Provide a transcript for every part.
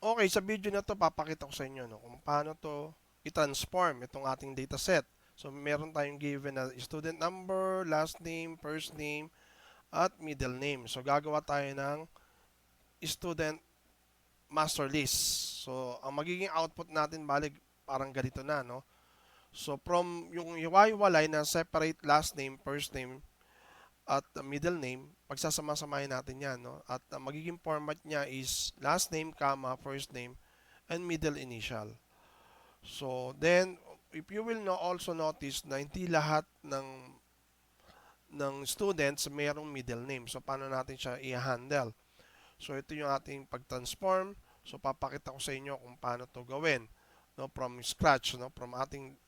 Okay, sa video na to papakita ko sa inyo no, kung paano to i-transform itong ating dataset. So meron tayong given na student number, last name, first name, at middle name. So gagawa tayo ng student master list. So ang magiging output natin balik parang ganito na no. So from yung hiwa-hiwalay na separate last name, first name, at middle name, pagsasama-samahin natin yan. No? At magiging format niya is last name, comma, first name, and middle initial. So then, if you will also notice na hindi lahat ng students mayroong middle name. So paano natin siya i-handle? So ito yung ating pag-transform. So papakita ko sa inyo kung paano to gawin no, from scratch, no, from ating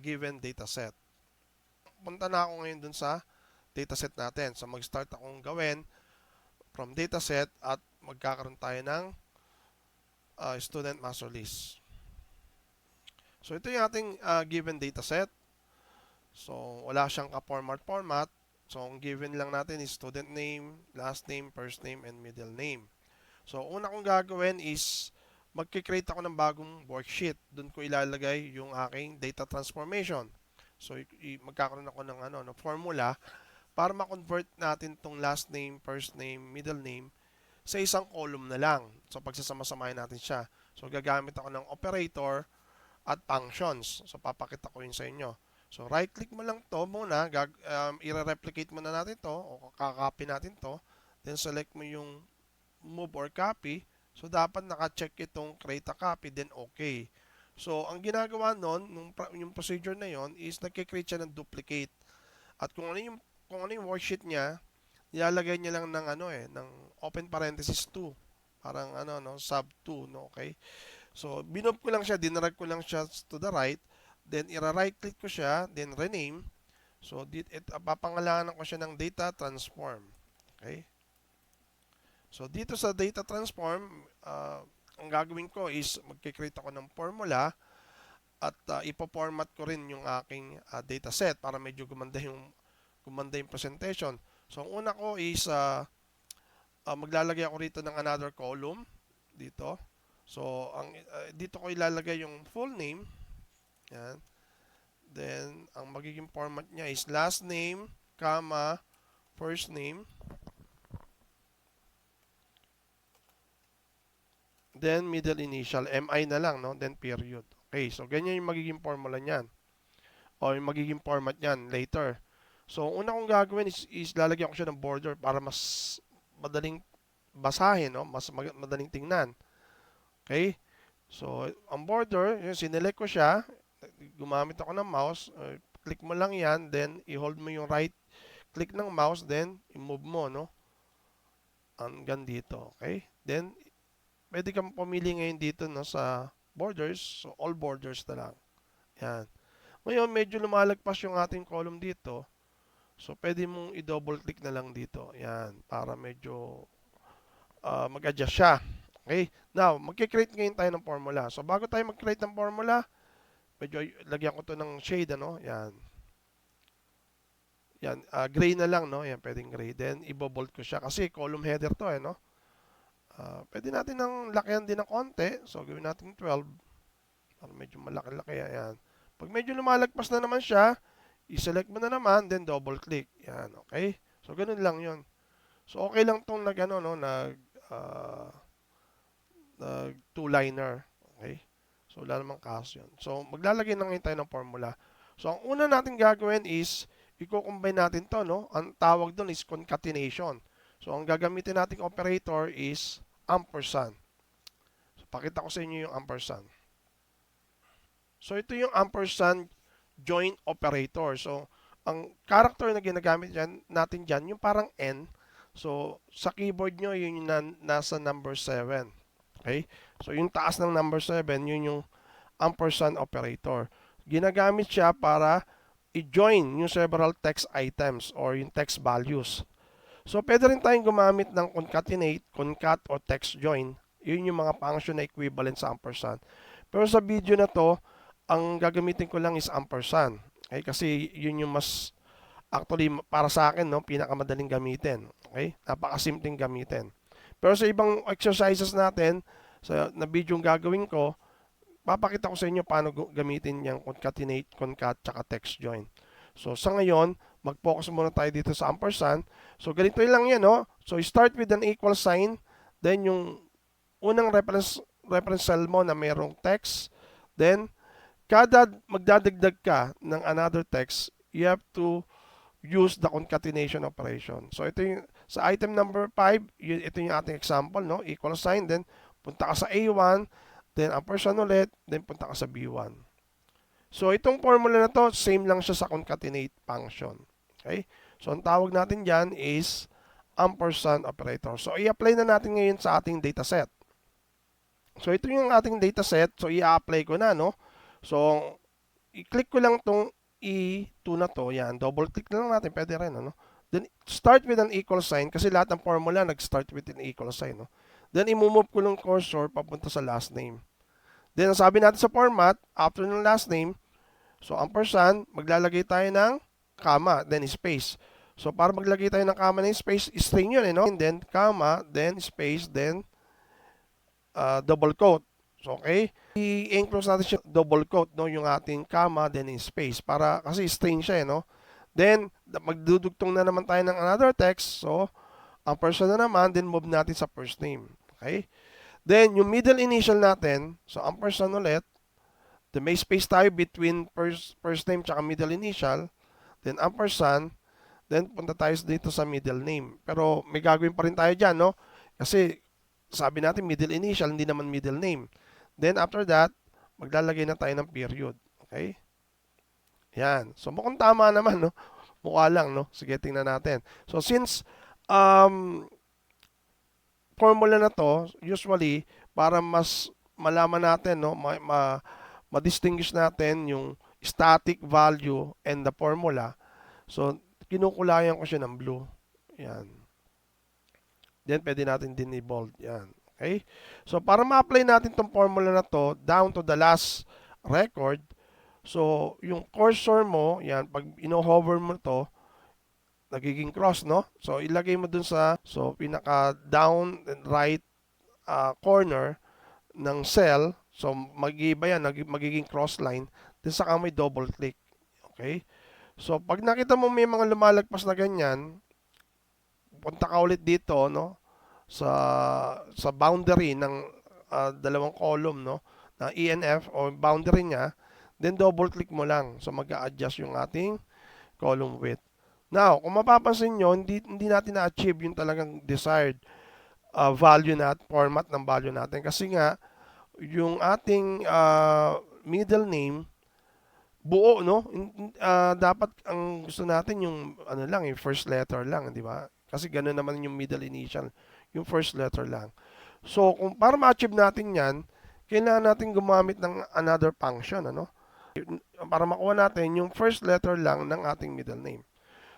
given dataset. Punta na ako ngayon dun sa dataset natin. So mag-start akong gawin from dataset at magkakaroon tayo ng student master list. So ito yung ating given dataset. So wala siyang ka-format. So ang given lang natin is student name, last name, first name, and middle name. So una kong gagawin is magkikreate ako ng bagong worksheet. Doon ko ilalagay yung aking data transformation. So magkakaroon ako ng formula para ma-convert natin tong last name, first name, middle name sa isang column na lang. So pagsasama-samahin natin siya. So gagamit ako ng operator at functions. So papakita ko yun sa inyo. So right click mo lang to muna, i-replicate muna natin to o kakopy natin to. Then select mo yung move or copy. So dapat naka-check itong create a copy, then okay. So ang ginagawa nun, yung procedure na yon is nagkikreate siya ng duplicate. At kung ano yung worksheet niya, nilalagay niya lang ng open parenthesis 2. Parang sub 2, no, okay? So binob ko lang siya, dinarag ko lang siya to the right, then right click ko siya, then rename. So papangalanan ko siya ng data transform. Okay? So dito sa data transform, ang gagawin ko is magkikreate ako ng formula at ipo-format ko rin yung aking data set para medyo gumanda yung presentation. So ang una ko is maglalagay ako rito ng another column dito. So dito ko ilalagay yung full name. Yan. Then ang magiging format niya is last name, comma, first name. Then middle initial, MI na lang, no? Then period. Okay, so ganyan yung magiging formula niyan. O yung magiging format niyan later. So una kong gagawin is lalagyan ko siya ng border para mas madaling basahin, no? Mas madaling tingnan. Okay? So ang border, yung sinelect ko siya, gumamit ako ng mouse, click mo lang yan, then i-hold mo yung right click ng mouse, then i-move mo, no? Hanggang dito, okay? Then pwede kang pumili ngayon dito no, sa borders. So, all borders na lang. Yan. Ngayon, medyo lumalagpas yung ating column dito. So, pwede mong i-double click na lang dito. Yan. Para medyo mag-adjust siya. Okay? Now, magkikreate ngayon tayo ng formula. So, bago tayo mag-create ng formula, medyo lagyan ko to ng shade, ano? Yan. Yan. Gray na lang, no? Yan, pwedeng gray. Then, i-bold ko siya. Kasi column header to, no? Pwede natin ng lakihan din ng konti. So, gawin natin 12. Para medyo malaki-laki. Ayan. Pag medyo lumalagpas na naman siya, i-select mo na naman, then double click. Yan, okay? So, ganun lang yon. So, okay lang itong nag two-liner. Okay? So, wala namang kaso yun. So, maglalagay na ngayon tayo ng formula. So, ang una natin gagawin is, i-combine natin to, no? Ang tawag doon is concatenation. So, ang gagamitin nating operator is ampersand. So, pakita ko sa inyo yung ampersand. So, ito yung ampersand join operator. So, ang character na ginagamit natin dyan, yung parang N. So, sa keyboard nyo, yun yung nasa number 7. Okay? So, yung taas ng number 7, yun yung ampersand operator. Ginagamit siya para i-join yung several text items or yung text values. So, pwede rin tayong gumamit ng concatenate, concat, o text join. Yun yung mga function na equivalent sa ampersand. Pero sa video na to, ang gagamitin ko lang is ampersand. Okay? Kasi yun yung mas, actually, para sa akin, no, pinakamadaling gamitin. Okay? Napakasimpleng gamitin. Pero sa ibang exercises natin, na video yung gagawin ko, papakita ko sa inyo paano gamitin yung concatenate, concat, tsaka text join. So sa ngayon, mag-focus muna tayo dito sa ampersand. So ganito lang yan, no? So start with an equal sign, then yung unang reference cell mo na mayroong text, then kada magdadagdag ka ng another text, you have to use the concatenation operation. So ito yung sa item number 5, ito yung ating example, no? Equal sign, then punta ka sa A1, then ampersand ulit, then punta ka sa B1. So itong formula na to, same lang siya sa concatenate function. Okay? So ang tawag natin diyan is ampersand operator. So i-apply na natin ngayon sa ating dataset. So ito yung ating dataset, so i-apply ko na, no? So i-click ko lang tong E2 na to, yan, double click na lang natin, pwede rin, ano? Then, start with an equal sign, kasi lahat ng formula nag-start with an equal sign, no? Then, i-move ko yung cursor papunta sa last name. Then, sabi natin sa format, after ng last name, so, ampersand, maglalagay tayo ng comma, then space. So, para maglagay tayo ng comma ng space, string yun, no? And then, comma, then space, then, double quote. So, okay? I-enclose natin siya double quote, no? Yung ating comma, then in space. Para, kasi string siya, no? Then, magdudugtong na naman tayo ng another text. So, ampersand na naman, then move natin sa first name. Okay? Then, yung middle initial natin, so ampersand ulit. Then, may space tayo between first name tsaka middle initial. Then, ampersand. Then, punta tayo dito sa middle name. Pero, may gagawin pa rin tayo dyan, no? Kasi, sabi natin middle initial, hindi naman middle name. Then after that, maglalagay na tayo ng period. Okay? Yan. So mukhang tama naman, no? Mukha lang, no? Sige, tingnan natin. So since formula na to, usually, para mas malaman natin, no? Ma-distinguish natin yung static value and the formula. So, kinukulayan ko siya ng blue. Yan. Then, pwede natin din i-bold. Yan. Okay? So, para ma-apply natin tong formula na to down to the last record, so, yung cursor mo, yan, pag ino-hover mo to, nagiging cross, no? So, ilagay mo dun sa, so, pinaka down and right corner ng cell. So, mag-iba yan, magiging cross line. Then, saka may double click. Okay? So, pag nakita mo may mga lumalagpas na ganyan, punta ka ulit dito, no? Sa boundary ng dalawang column, no, na ENF o boundary niya, then double click mo lang. So mag-a-adjust yung ating column width. Now, kung mapapansin nyo, hindi natin na-achieve yung talagang desired value na format ng value natin. Kasi nga, yung ating middle name, buo, no? Dapat ang gusto natin yung ano lang, yung first letter lang, di ba? Kasi ganoon naman yung middle initial, yung first letter lang. So, kung para ma-achieve natin yan, kailangan natin gumamit ng another function, ano? Para makuha natin yung first letter lang ng ating middle name.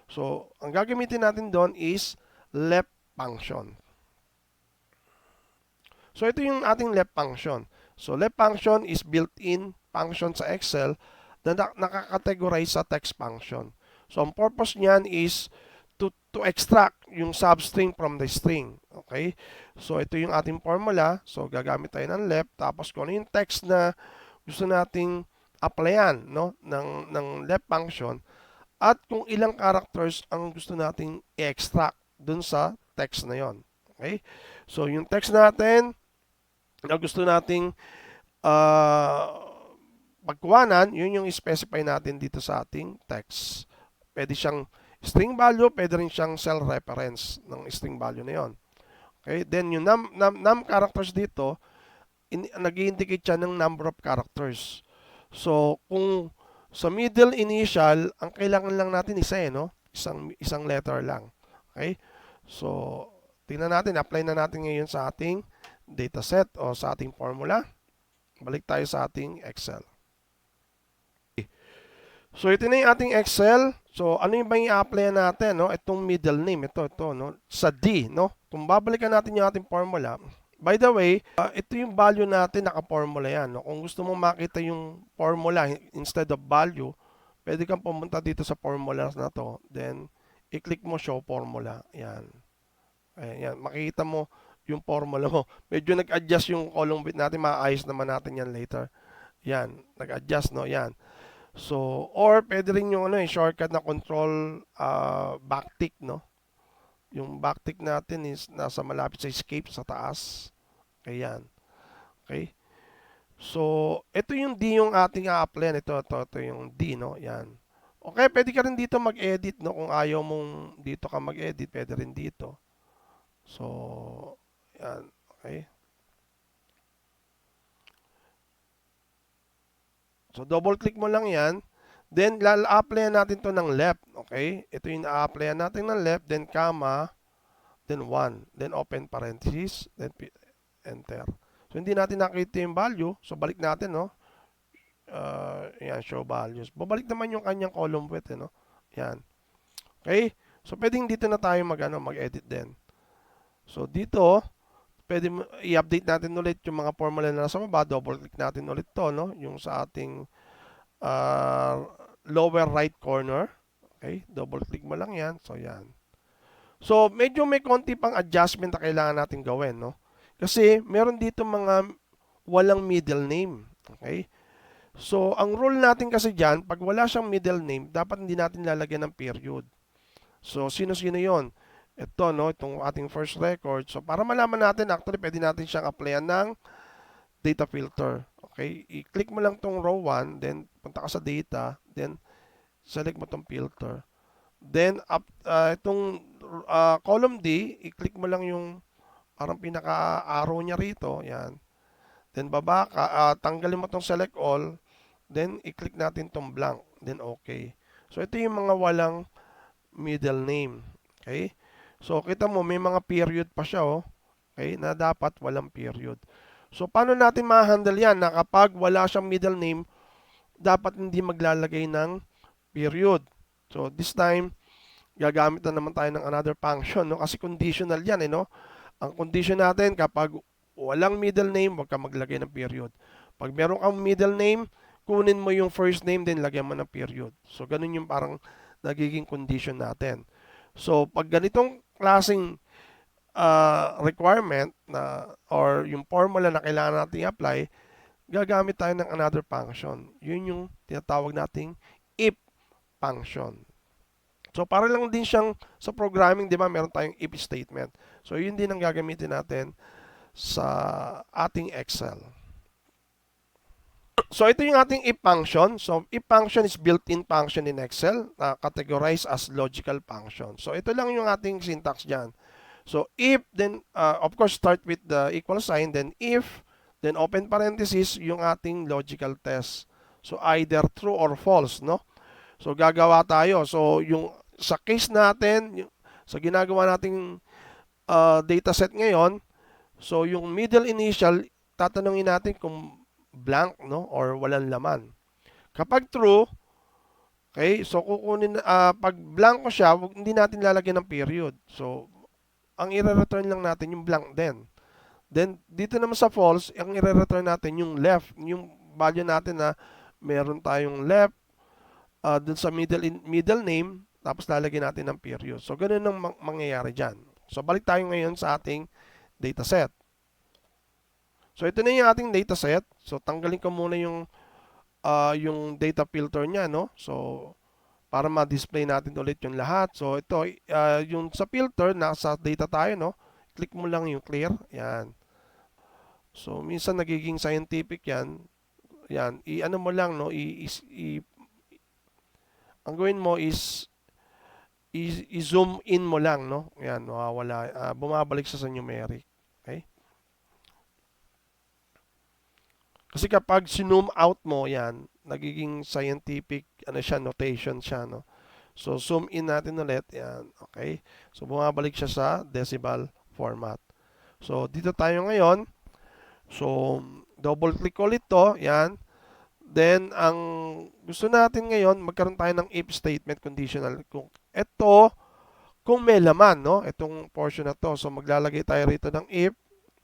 So, ang gagamitin natin doon is left function. So, ito yung ating left function. So, left function is built-in function sa Excel na nakakategorize sa text function. So, ang purpose niyan is to extract yung substring from the string. Okay? So, ito yung ating formula. So, gagamit tayo ng left. Tapos, kung ano yung text na gusto nating applyan, no? ng left function. At kung ilang characters ang gusto nating i-extract dun sa text na yon. Okay? So, yung text natin na gusto nating pagkuhanan, yun yung specify natin dito sa ating text. Pwede siyang string value, pwede rin siyang cell reference ng string value na yon. Okay? Then, yung num characters dito, nag-indicate siya ng number of characters. So, kung sa middle initial, ang kailangan lang natin isa, no? Isang letter lang. Okay? So, tingnan natin, apply na natin ngayon sa ating dataset o sa ating formula. Balik tayo sa ating Excel. So, ito na yung ating Excel. So, ano yung bang i-apply natin, no? Itong middle name, ito, no? Sa D, no? Kung babalikan natin yung ating formula, by the way, ito yung value natin, naka-formula yan, no? Kung gusto mong makita yung formula instead of value, pwede kang pumunta dito sa formula na to. Then, i-click mo show formula. Yan. Ayan, yan. Makikita mo yung formula mo. Medyo nag-adjust yung column width natin, maayos naman natin yan later. Yan, nag-adjust, no? Yan. So, or pwede rin yung shortcut na control backtick, no? Yung backtick natin is nasa malapit sa escape sa taas. Ayan. Okay? So, ito yung D yung ating a-applyan. Ito yung D, no? Yan. Okay, pwede ka rin dito mag-edit, no? Kung ayaw mong dito ka mag-edit, pwede rin dito. So, yan. Okay. So, double click mo lang yan. Then, applyan natin to ng left. Okay? Ito yung a-applyan natin ng left. Then, comma. Then, 1. Then, open parenthesis. Then, enter. So, hindi natin nakita yung value. So, balik natin, no? Yan, show values. Babalik naman yung kanyang column width, no? Yan. Okay? So, pwedeng dito na tayo mag-edit din. So, dito, pwede i-update natin ulit yung mga formula na nasa baba. Double click natin ulit to, no? Yung sa ating lower right corner. Okay? Double click mo lang yan. So, yan. So, medyo may konti pang adjustment na kailangan natin gawin, no? Kasi, meron dito mga walang middle name. Okay? So, ang rule natin kasi dyan, pag wala siyang middle name, dapat hindi natin lalagyan ng period. So, sino-sino yon? Ito, no? Itong ating first record. So, para malaman natin, actually, pwede natin siyang applyan ng data filter. Okay? I-click mo lang tong row 1, then punta ka sa data, then select mo tong filter. Then, itong column D, i-click mo lang yung parang pinaka-arrow niya rito. Yan. Then, baba ka, tanggalin mo tong select all, then i-click natin tong blank. Then, okay. So, ito yung mga walang middle name. Okay? So, kita mo, may mga period pa siya, oh. Okay? Na dapat walang period. So, paano natin ma-handle yan? Na kapag wala siyang middle name, dapat hindi maglalagay ng period. So, this time, gagamit na naman tayo ng another function, no? Kasi conditional yan, no? Ang condition natin, kapag walang middle name, huwag ka maglagay ng period. Pag meron kang middle name, kunin mo yung first name, then lagyan mo ng period. So, ganun yung parang nagiging condition natin. So, pag ganitong klaseng requirement na or yung formula na kailangan natin i-apply, gagamit tayo ng another function. Yun yung tinatawag nating if function. So, para lang din siyang sa programming, di ba, meron tayong if statement. So, yun din ang gagamitin natin sa ating Excel. So, ito yung ating if function. So, if function is built-in function in Excel na categorized as logical function. So, ito lang yung ating syntax dyan. So, if, then, of course, start with the equal sign, then if, then open parenthesis, yung ating logical test. So, either true or false, no? So, gagawa tayo. So, yung sa case natin, sa ginagawa nating dataset ngayon, so, yung middle initial, tatanungin natin kung blank, no? Or walang laman. Kapag true, okay, so kukunin, pag blank siya, hindi natin lalagyan ng period. So, ang i-return lang natin yung blank din. Then, dito naman sa false, ang i-return natin yung left, yung value natin na meron tayong left, dun sa middle name, tapos lalagyan natin ng period. So, ganun ang mangyayari dyan. So, balik tayo ngayon sa ating dataset. So, ito na yung ating dataset. So, tanggalin ko muna yung data filter niya, no? So, para ma-display natin ulit yung lahat. So, ito, yung sa filter, nasa data tayo, no? Click mo lang yung clear. Yan. So, minsan nagiging scientific yan. Yan. I-ano mo lang, no? Ang gawin mo is i-zoom in mo lang, no? Yan, mawawala. Bumabalik sa numeric. Okay? Kasi kapag zoom out mo, yan, nagiging scientific, siya, notation siya, no? So, zoom in natin ulit. Yan, okay? So, bumabalik siya sa decimal format. So, dito tayo ngayon. So, double click ulit to. Yan. Then, ang gusto natin ngayon, magkaroon tayo ng if statement conditional. Kung may laman, no? Itong portion na to. So, maglalagay tayo rito ng if.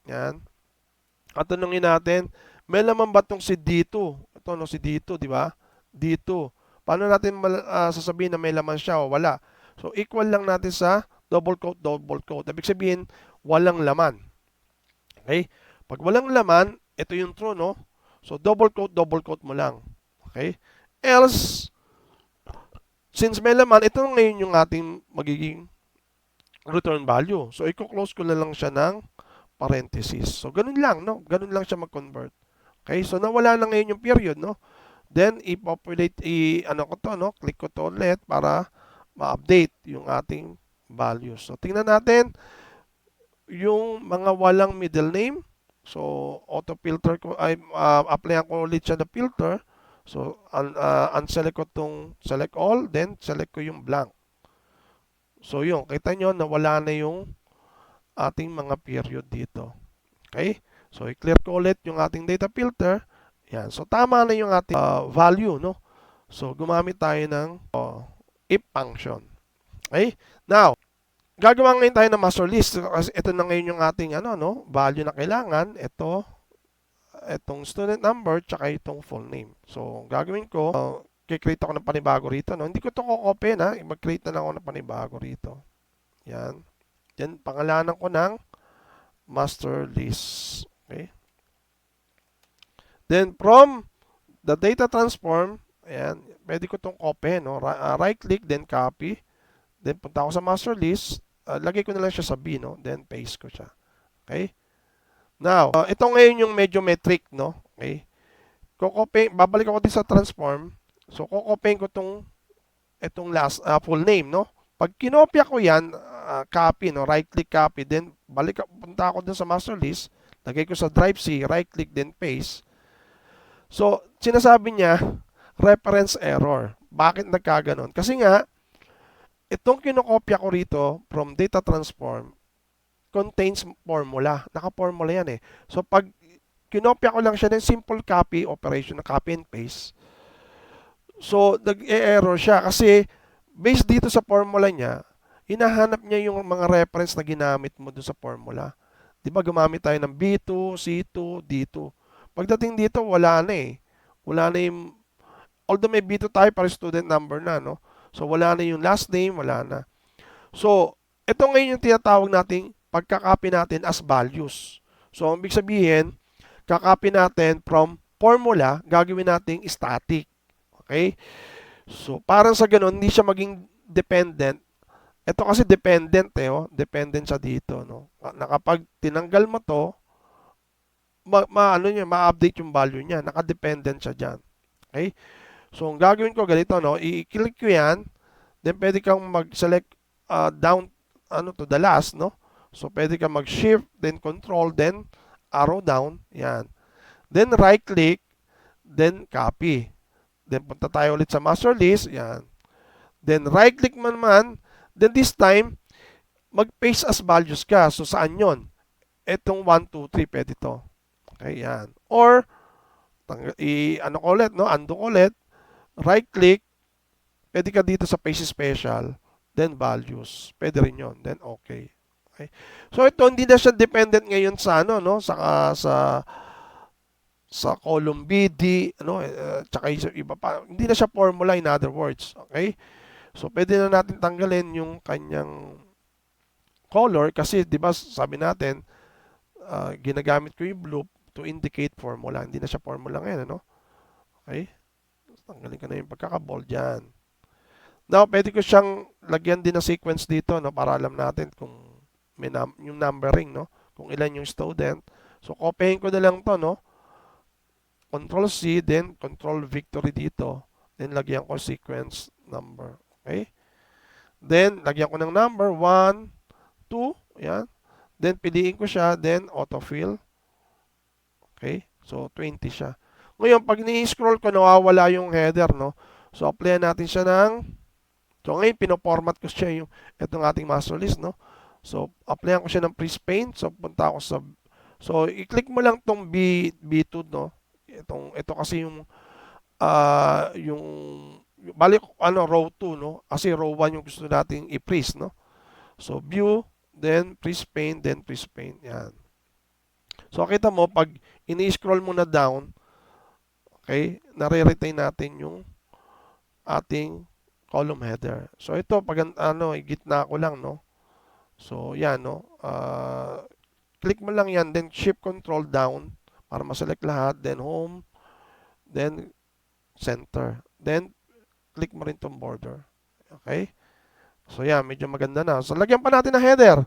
Yan. At tanungin natin, may laman ba itong si D2? Ito, no? Si D2, di ba? D2. Paano natin sasabihin na may laman siya o wala? So, equal lang natin sa double quote, double quote. Ibig sabihin, walang laman. Okay? Pag walang laman, ito yung true, no? So, double quote mo lang. Okay? Else, since may laman, ito ngayon yung ating magiging return value. So, i-close ko na lang siya ng parenthesis. So, ganun lang, no? Ganun lang siya mag-convert. Okay? So, nawala na ngayon yung period, no? Then, i-populate, ano ko to, no? Click ko to ulit para ma-update yung ating values. So, tingnan natin yung mga walang middle name. So, auto filter ko, ay, applyan ko ulit siya na filter. So, unselect ko tong select all, then select ko yung blank. So, yun, kita nyo, nawala na yung ating mga period dito. Okay? So, i-clear ko ulit yung ating data filter. Yan. So, tama na yung ating value, no? So, gumamit tayo ng if function. Okay? Now, gagawa ngayon tayo ng master list. Kasi ito na ngayon yung ating value na kailangan. Itong student number, tsaka itong full name. So, gagawin ko, kikreate ako ng panibago rito. No? Hindi ko ito kukopian, ha? Mag-create na lang ako ng panibago rito. Yan. Yan, pangalanan ko ng master list. Okay? Then, from the data transform, ayan, pwede ko itong copy, no? Right-click, then copy. Then, punta ako sa master list. Lagay ko na lang siya sa B, no? Then, paste ko siya. Okay? Now, ito ngayon yung medyo metric, no? Okay? Babalik ako din sa transform. So, kukopiin ko itong last, full name, no? Pag kinopya ko yan, copy, no? Right-click, copy. Then, punta ako dun sa master list. Lagay ko sa drive C, right-click, then paste. So, sinasabi niya, reference error. Bakit nagkaganon? Kasi nga, itong kinokopya ko rito from data transform contains formula. Naka-formula yan eh. So, pag kinopya ko lang siya ng simple copy operation na copy and paste, so, nag-e-error siya kasi based dito sa formula niya, hinahanap niya yung mga reference na ginamit mo doon sa formula. Di ba gumamit tayo ng B2, C2, D2. Pagdating dito, wala na eh. Wala na yung, although may B2 tayo para student number na, no? So, wala na yung last name, wala na. So, ito ngayon yung tinatawag nating pagkakopy natin as values. So, ang ibig sabihin, kakopy natin from formula, gagawin nating static. Okay? So, parang sa ganun, hindi siya maging dependent. Ito kasi dependent eh, oh. Dependent siya dito, no? Na kapag tinanggal mo to, ma-update yung value niya. Naka-dependent siya diyan. Okay? So, ang gagawin ko ganito, no? I-click ko yan. Then, pwede kang mag-select down to the last, no? So, pwede kang mag-shift, then control, then arrow down. Yan. Then, right-click, then copy. Then, punta tayo ulit sa master list. Yan. Then, right-click mo naman. Then, this time, mag-paste as values ka. So, saan yon? Itong 1, 2, 3, pwede to. Okay, yan. Or, ano ko ulit, no? Undo ko ulit. Right-click. Pwede ka dito sa paste special. Then, values. Pwede rin yon. Then, okay. Okay. So, ito, hindi na siya dependent ngayon sa, no? Sa column B, D, tsaka iba pa. Hindi na siya formula, in other words. Okay? So, pwede na natin tanggalin yung kanyang color kasi, di ba, sabi natin, ginagamit ko yung blue to indicate formula. Hindi na siya formula ngayon, ano? Okay? Tanggalin ko na yung pagkaka-bold dyan. Now, pwede ko siyang lagyan din ng sequence dito, no? Para alam natin kung may yung numbering, no? Kung ilan yung student. So, copyhin ko na lang to, no? Control C, then Control Victory dito. Then, lagyan ko sequence number. Okay? Then, lagyan ko ng number, 1, 2, yan. Then, piliin ko siya, then autofill. Okay? So, 20 siya. Ngayon, pag ni-scroll ko, nawawala yung header, no? So, applyan natin siya ng, so, ngayon, pinoformat ko siya yung, itong ating master list, no? So, applyan ko siya ng Freeze Paint. So, punta ako sa, so, i-click mo lang tong B2, no? Ito kasi yung balik, row 2, no? Kasi row 1 yung gusto nating i-freeze, no? So, view, then freeze paint, then freeze paint. Yan. So, kita mo, pag ini-scroll mo na down, okay, nare-retain natin yung ating column header. So, ito, pag, gitna ko lang, no? So, yan, no? click mo lang yan, then shift control down para ma-select lahat, then home, then center. Then, click mo rin tong border. Okay? So, yan, medyo maganda na. So, lagyan pa natin ng header.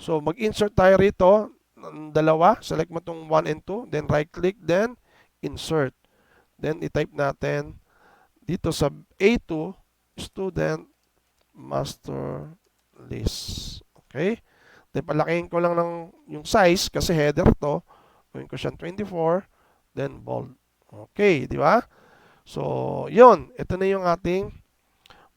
So, mag-insert tayo rito ng dalawa. Select mo tong 1 and 2, then right-click, then insert. Then, i-type natin dito sa A2, student master list. Okay? Then, palakihin ko lang ng yung size kasi header to. Gawin ko siyang 24, then bold. Okay, di ba? So, yun. Ito na yung ating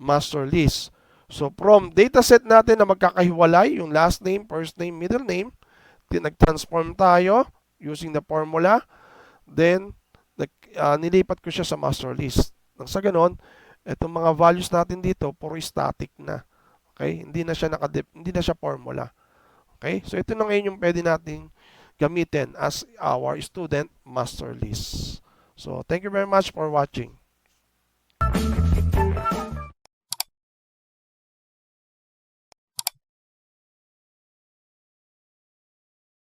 master list. So, from dataset natin na magkakahiwalay, yung last name, first name, middle name, nag-transform tayo using the formula. Then, nilipat ko siya sa master list. Nang sa ganon, itong mga values natin dito, puro static na. Okay? Hindi na siya formula. Okay? So, ito na ngayon yung pwede nating gamitin as our student master list. So, thank you very much for watching.